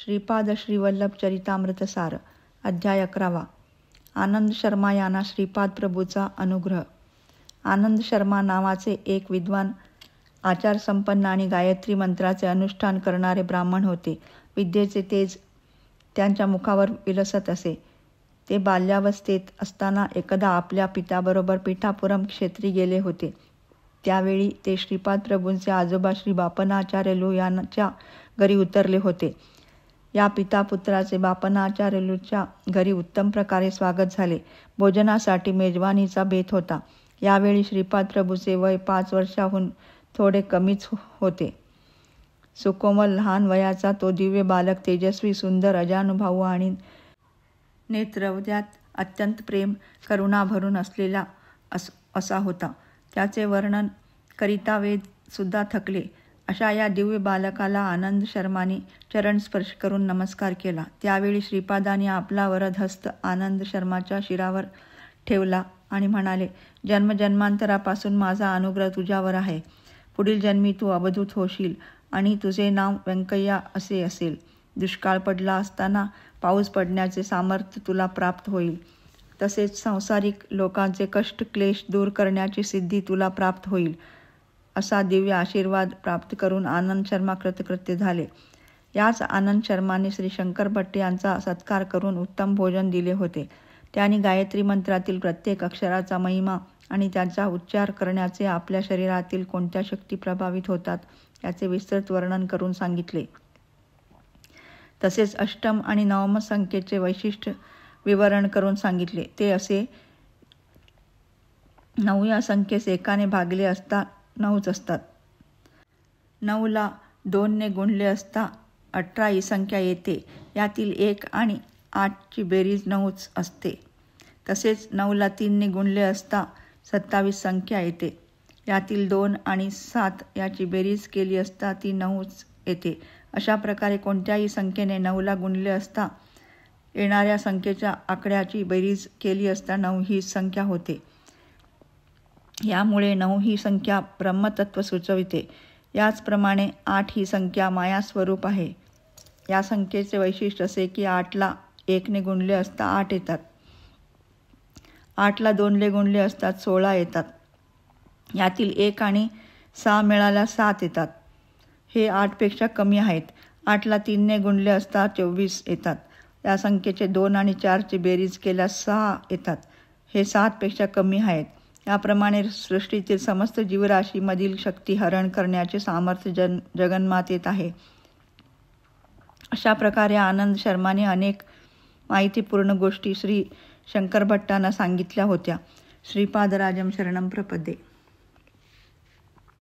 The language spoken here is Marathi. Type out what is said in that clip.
श्रीपाद श्रीवल्लभ चरितामृतसार अध्याय 11. आनंद शर्मा यांना श्रीपाद प्रभूचा अनुग्रह. आनंद शर्मा नावाचे एक विद्वान, आचारसंपन्न आणि गायत्री मंत्राचे अनुष्ठान करणारे ब्राह्मण होते. विद्येचे तेज त्यांच्या मुखावर विलसत असे. ते बाल्यावस्थेत असताना एकदा आपल्या पित्याबरोबर पिठापुरम क्षेत्री गेले होते. त्यावेळी ते श्रीपाद प्रभूंचे आजोबा श्री बापनाचार्यलू यांच्या घरी उतरले होते. या पितापुत्राचे बापनाचार्यलूच्या घरी उत्तम प्रकारे स्वागत झाले. भोजनासाठी मेजवानीचा बेत होता. यावेळी श्रीपाद प्रभूचे वय 5 वर्षाहून थोडे कमीच होते. सुकोमल लहान वयाचा तो दिव्य बालक तेजस्वी, सुंदर, अजानुभाऊ आणि नेत्रवद्यात अत्यंत प्रेम करुणा भरून असलेला असा होता. त्याचे वर्णन करिता वेद सुद्धा थकले. अशा या दिव्य बालकाला आनंद शर्माने चरण स्पर्श करून नमस्कार केला. त्यावेळी श्रीपादाने आपला वरद हस्त आनंद शर्माच्या शिरावर ठेवला आणि म्हणाले, जन्मजन्मांतरापासून माझा अनुग्रह तुझ्यावर आहे. पुढील जन्मी तू अवधूत होशील आणि तुझे नाव व्यंकय्या असे असेल. दुष्काळ पडला असताना पाऊस पडण्याचे सामर्थ्य तुला प्राप्त होईल. तसेच सांसारिक लोकांचे कष्ट क्लेश दूर करण्याची सिद्धी तुला प्राप्त होईल. असा दिव्य आशीर्वाद प्राप्त करून आनंद शर्मा कृतकृत्य झाले. याच आनंद शर्माने श्री शंकर भट्ट यांचा सत्कार करून उत्तम भोजन दिले होते. त्यांनी गायत्री मंत्रातील प्रत्येक अक्षराचा महिमा आणि त्याचा उच्चार करण्याचे आपल्या शरीरातील कोणत्या शक्ती प्रभावित होतात याचे विस्तृत वर्णन करून सांगितले. तसेच अष्टम आणि नवम संख्येचे वैशिष्ट्य विवरण करून सांगितले. ते असे: 9 या संख्येस एकाने भागले असता 9च असतात. 9ला 2 ने गुणले असता 18 ही संख्या येते. यातील 1 आणि 8ची बेरीज 9च असते. तसेच 9ला 3 ने गुणले असता 27 संख्या येते. यातील 2 आणि 7 याची बेरीज केली असता ती 9च येते. अशा प्रकारे कोणत्याही संख्येने 9ला गुणले असता येणाऱ्या संख्येच्या आकड्याची बेरीज केली असता 9 ही संख्या होते. यामुळे 9 ही संख्या ब्रह्मतत्व सुचविते. याचप्रमाणे 8 ही संख्या मायास्वरूप आहे. या संख्येचे वैशिष्ट्य असे की 8ला 1 ने गुणले असता 8 येतात. 8ला 2 ने गुणले असता 16 येतात. यातील 1 आणि 6 मिळाला 7 येतात. हे 8 पेक्षा कमी आहेत. 8ला 3 ने गुणले असता 24 येतात. या संख्येचे 2 आणि 4ची बेरीज केल्यास 6 येतात. हे 7 पेक्षा कमी आहेत. याप्रमाणे सृष्टीतील समस्त जीवराशीमधील शक्ती हरण करण्याचे सामर्थ्य जगन्मातेत आहे. अशा प्रकारे आनंद शर्माने अनेक माहितीपूर्ण गोष्टी श्री शंकर भट्टांना सांगितल्या होत्या. श्रीपादराजम शरणं प्रपद्ये.